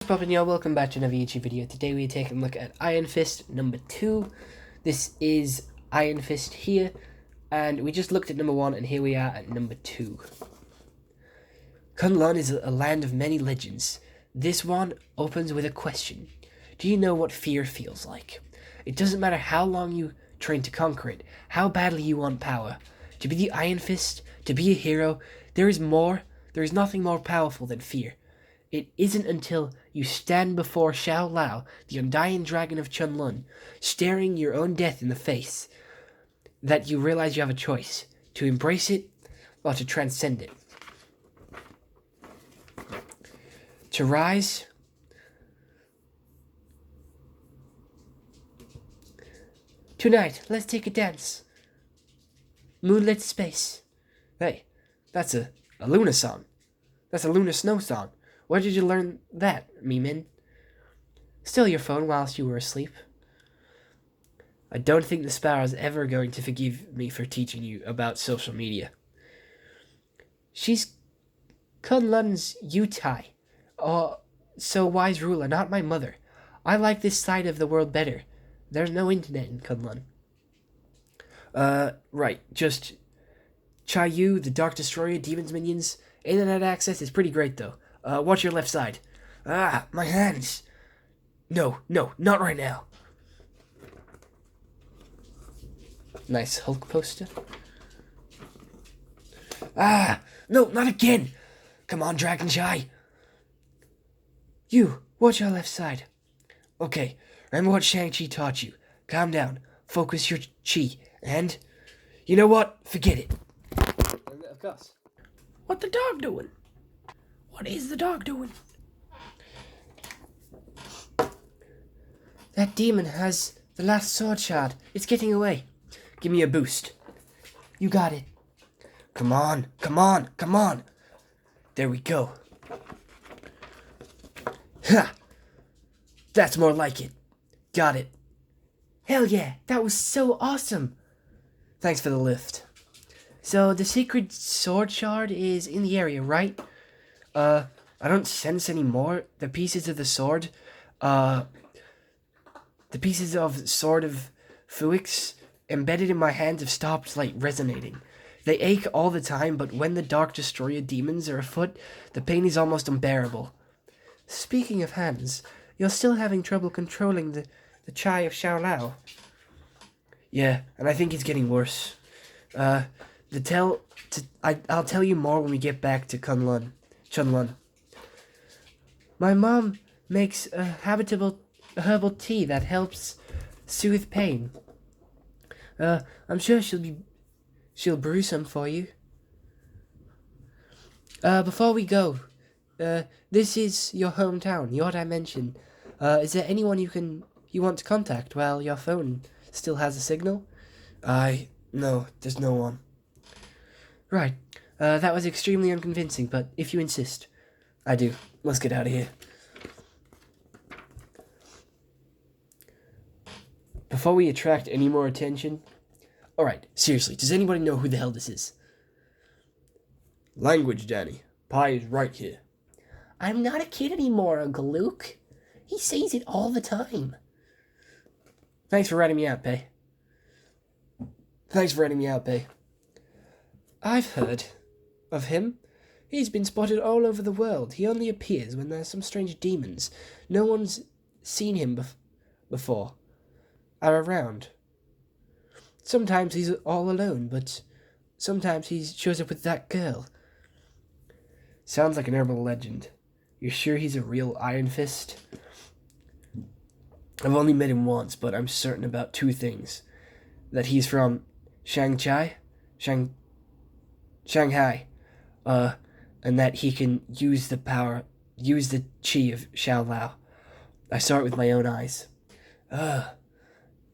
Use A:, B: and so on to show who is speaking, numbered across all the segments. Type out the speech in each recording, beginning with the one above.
A: poppin', y'all? Welcome back to another YouTube video. Today we're taking a look at Iron Fist number 2. This is Iron Fist here, and we just looked at number 1, and here we are at number 2. Kunlun is a land of many legends. This one opens with a question. Do you know what fear feels like? It doesn't matter how long you train to conquer it, how badly you want power. To be the Iron Fist, to be a hero, there is nothing more powerful than fear. It isn't until you stand before Shao Lao, the undying dragon of Kunlun, staring your own death in the face, that you realize you have a choice, to embrace it or to transcend it. To rise, tonight, let's take a dance. Moonlit space. Hey, that's a Luna song. That's a Luna Snow song. Where did you learn that, Min? Steal your phone whilst you were asleep. I don't think the Sparrow's ever going to forgive me for teaching you about social media. She's Kunlun's Yutai, so wise ruler, not my mother. I like this side of the world better. There's no internet in Kunlun. Right, just Chayu, the Dark Destroyer, Demon's Minions. Internet access is pretty great, though. Watch your left side. Ah, my hands. No, not right now. Nice Hulk poster. Ah, no, not again. Come on, Dragon Chai. You, watch your left side. Okay, remember what Shang-Chi taught you. Calm down, focus your chi, and... You know what? Forget it. Of course. What the dog doing? What is the dog doing? That demon has the last sword shard. It's getting away. Give me a boost. You got it. Come on. There we go. Ha! That's more like it. Got it. Hell yeah, that was so awesome. Thanks for the lift. So the secret sword shard is in the area, right? I don't sense any more. The pieces of the sword, the pieces of Sword of Fuix embedded in my hands have stopped, resonating. They ache all the time, but when the Dark Destroyer demons are afoot, the pain is almost unbearable. Speaking of hands, you're still having trouble controlling the Chai of Shao Lao. Yeah, and I think it's getting worse. I'll tell you more when we get back to Kunlun. My mom makes a herbal tea that helps soothe pain. I'm sure she'll brew some for you. Before we go, this is your hometown, your dimension. Is there anyone you want to contact while your phone still has a signal? No, there's no one. Right. That was extremely unconvincing, but if you insist, I do. Let's get out of here. Before we attract any more attention... Alright, seriously, does anybody know who the hell this is? Language, Danny. Pi is right here. I'm not a kid anymore, Uncle Luke. He says it all the time. Thanks for writing me out, Pei. I've heard of him. He's been spotted all over the world. He only appears when there's some strange demons. No one's seen him before. Are around. Sometimes he's all alone, but sometimes he shows up with that girl. Sounds like an urban legend. You're sure he's a real Iron Fist? I've only met him once, but I'm certain about two things. That he's from Shanghai, and that he can use the chi of Shao Lao. I saw it with my own eyes.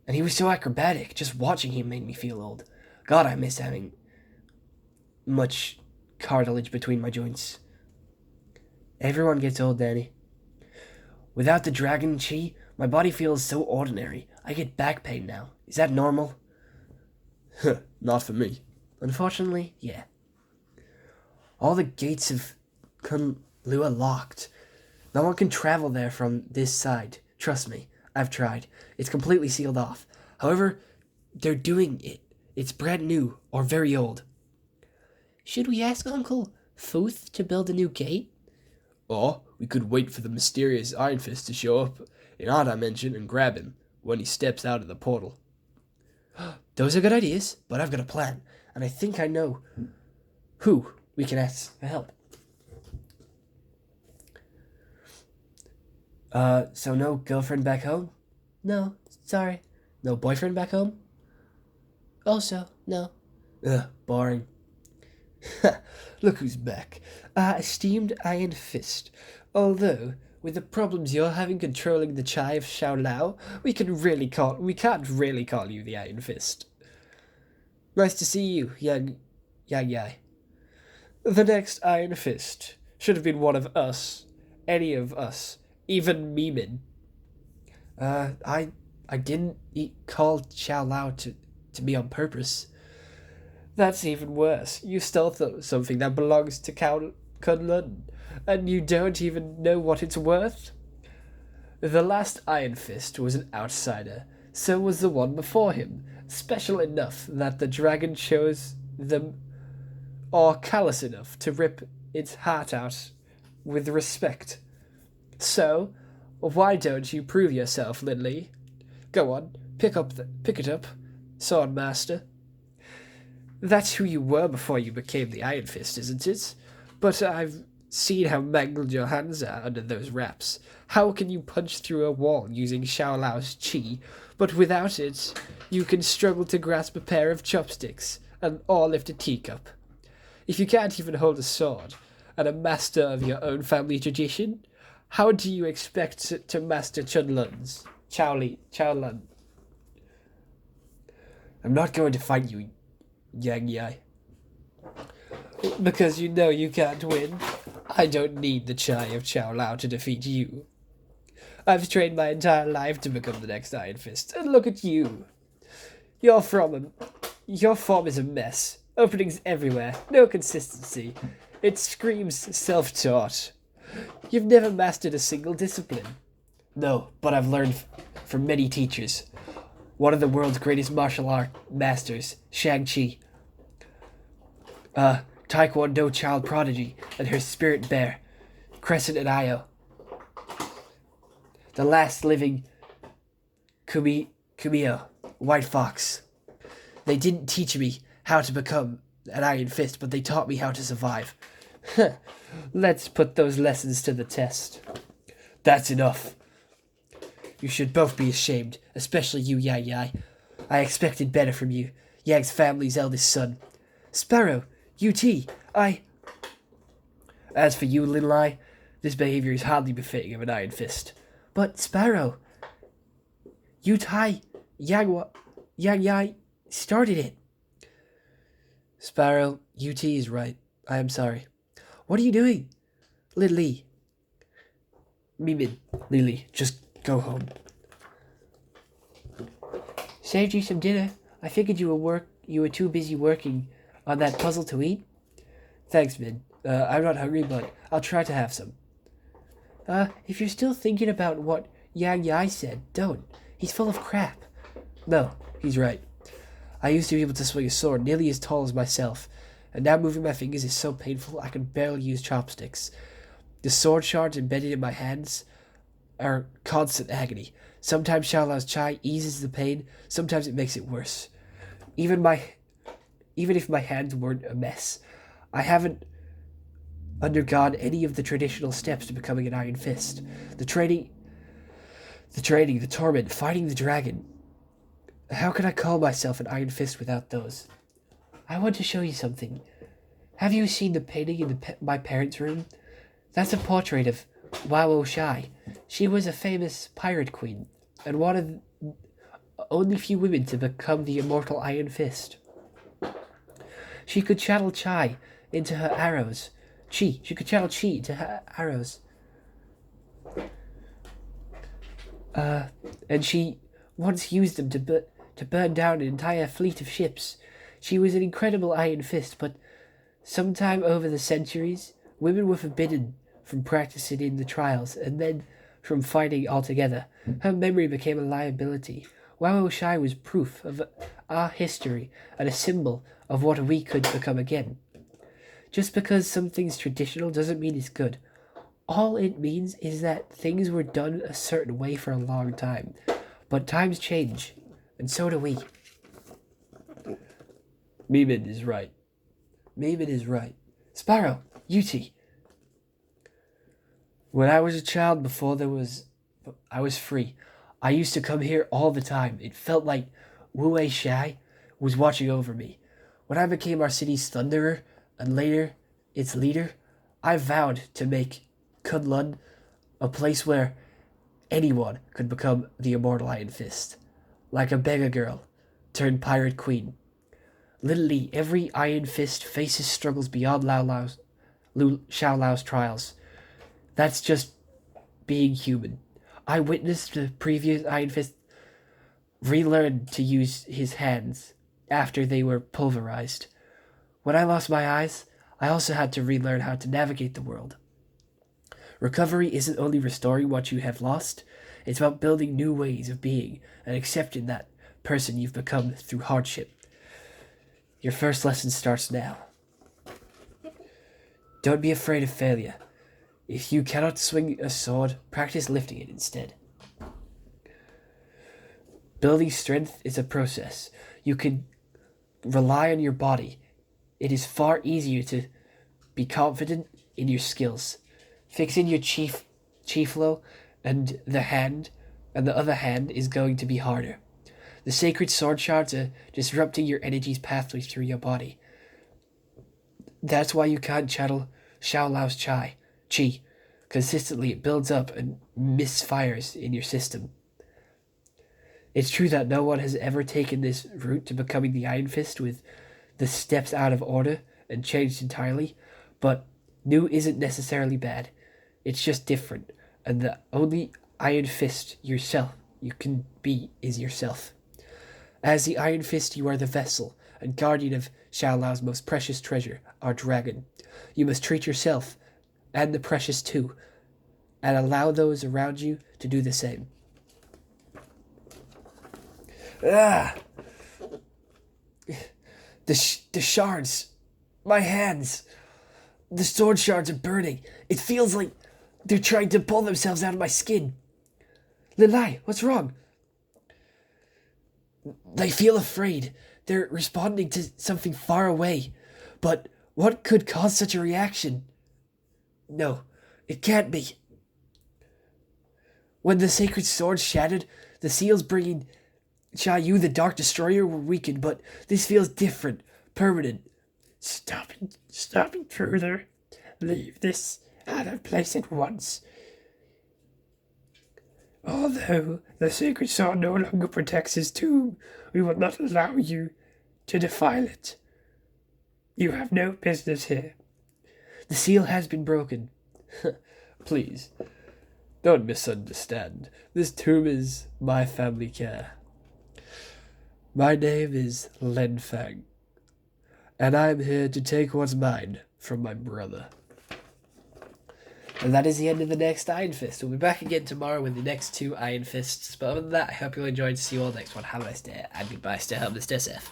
A: And he was so acrobatic. Just watching him made me feel old. God, I miss having much cartilage between my joints. Everyone gets old, Danny. Without the dragon chi, my body feels so ordinary. I get back pain now. Is that normal? Not for me. Unfortunately, yeah. All the gates of Kunlun are locked. No one can travel there from this side. Trust me, I've tried. It's completely sealed off. However, they're doing it. It's brand new or very old. Should we ask Uncle Futh to build a new gate? Or we could wait for the mysterious Iron Fist to show up in our dimension and grab him when he steps out of the portal. Those are good ideas, but I've got a plan, and I think I know who we can ask for help. So no girlfriend back home? No, sorry. No boyfriend back home? Also, no. Ugh, boring. Look who's back. Esteemed Iron Fist. Although, with the problems you're having controlling the Chai of Xiao we can't really call you the Iron Fist. Nice to see you, young Yai. The next Iron Fist should have been one of us. Any of us. Even Meemin. I didn't call Xiao Lao to me on purpose. That's even worse. You stole something that belongs to Kunlun, and you don't even know what it's worth? The last Iron Fist was an outsider, so was the one before him, special enough that the dragon chose them, or callous enough to rip its heart out with respect. So, why don't you prove yourself, Lindley? Go on, pick it up, Sword Master. That's who you were before you became the Iron Fist, isn't it? But I've seen how mangled your hands are under those wraps. How can you punch through a wall using Xiao Lao's chi, but without it, you can struggle to grasp a pair of chopsticks or lift a teacup? If you can't even hold a sword, and a master of your own family tradition, how do you expect to master Chunlun's? Chaolun. I'm not going to fight you, Yang Yai. Because you know you can't win. I don't need the Chai of Xiao Lao to defeat you. I've trained my entire life to become the next Iron Fist, and look at you. Your form is a mess. Openings everywhere, no consistency. It screams self-taught. You've never mastered a single discipline. No, but I've learned from many teachers. One of the world's greatest martial art masters, Shang-Chi. Taekwondo child prodigy, and her spirit bear, Crescent and Io. The last living Kumio, White Fox. They didn't teach me how to become an Iron Fist, but they taught me how to survive. Let's put those lessons to the test. That's enough. You should both be ashamed, especially you, Yai. I expected better from you, Yang's family's eldest son. Sparrow, UT, As for you, Lin Lai, this behavior is hardly befitting of an Iron Fist. But Sparrow, Yang Yai started it. Sparrow, UT is right. I am sorry. What are you doing? Li. Mimin, Lily, just go home. Saved you some dinner. I figured you were too busy working on that puzzle to eat. Thanks, Min. I'm not hungry, but I'll try to have some. If you're still thinking about what Yang Yai said, don't. He's full of crap. No, he's right. I used to be able to swing a sword nearly as tall as myself, and now moving my fingers is so painful I can barely use chopsticks. The sword shards embedded in my hands are constant agony. Sometimes Xiao Lao's chai eases the pain, sometimes it makes it worse. Even if my hands weren't a mess, I haven't undergone any of the traditional steps to becoming an Iron Fist. The training, the torment, fighting the dragon. How can I call myself an Iron Fist without those? I want to show you something. Have you seen the painting in my parents' room? That's a portrait of Wao Shai. She was a famous pirate queen, and one of the only few women to become the immortal Iron Fist. She could channel Chai into her arrows. She could channel Chi into her arrows. And she once used them to burn down an entire fleet of ships. She was an incredible Iron Fist, but sometime over the centuries, women were forbidden from practicing in the trials, and then from fighting altogether. Her memory became a liability. Wao Shai was proof of our history and a symbol of what we could become again. Just because something's traditional doesn't mean it's good. All it means is that things were done a certain way for a long time. But times change, and so do we. Meeman is right. Meeman is right. Sparrow, Yuti. When I was a child, I was free. I used to come here all the time. It felt like Wu Shai was watching over me. When I became our city's thunderer, and later its leader, I vowed to make Kunlun a place where anyone could become the immortal Iron Fist. Like a beggar girl turned pirate queen. Literally, every Iron Fist faces struggles beyond Xiao Lao's trials. That's just being human. I witnessed the previous Iron Fist relearn to use his hands after they were pulverized. When I lost my eyes, I also had to relearn how to navigate the world. Recovery isn't only restoring what you have lost, it's about building new ways of being and accepting that person you've become through hardship. Your first lesson starts now. Don't be afraid of failure. If you cannot swing a sword, practice lifting it instead. Building strength is a process. You can rely on your body. It is far easier to be confident in your skills. Fixing your chief low and the other hand is going to be harder. The sacred sword shards are disrupting your energy's pathway through your body. That's why you can't channel Xiao Lao's chi. Consistently, it builds up and misfires in your system. It's true that no one has ever taken this route to becoming the Iron Fist with the steps out of order and changed entirely, but new isn't necessarily bad. It's just different, and the only Iron Fist yourself you can be is yourself. As the Iron Fist, you are the vessel and guardian of Xiao Lao's most precious treasure, our dragon. You must treat yourself, and the precious too, and allow those around you to do the same. The shards. My hands. The sword shards are burning. It feels like they're trying to pull themselves out of my skin. Lilai, what's wrong? They feel afraid. They're responding to something far away. But what could cause such a reaction? No, it can't be. When the sacred sword shattered, the seals bringing Sha Yu the Dark Destroyer were weakened, but this feels different, permanent. Stop it further. Leave this out of place at once. Although the sacred sword no longer protects his tomb, we will not allow you to defile it. You have no business here. The seal has been broken. Please, don't misunderstand. This tomb is my family care. My name is Len Fang, and I'm here to take what's mine from my brother. And that is the end of the next Iron Fist. We'll be back again tomorrow with the next 2 Iron Fists. But other than that, I hope you all enjoyed. See you all next one. Have a nice day, and goodbye. Stay home, stay safe.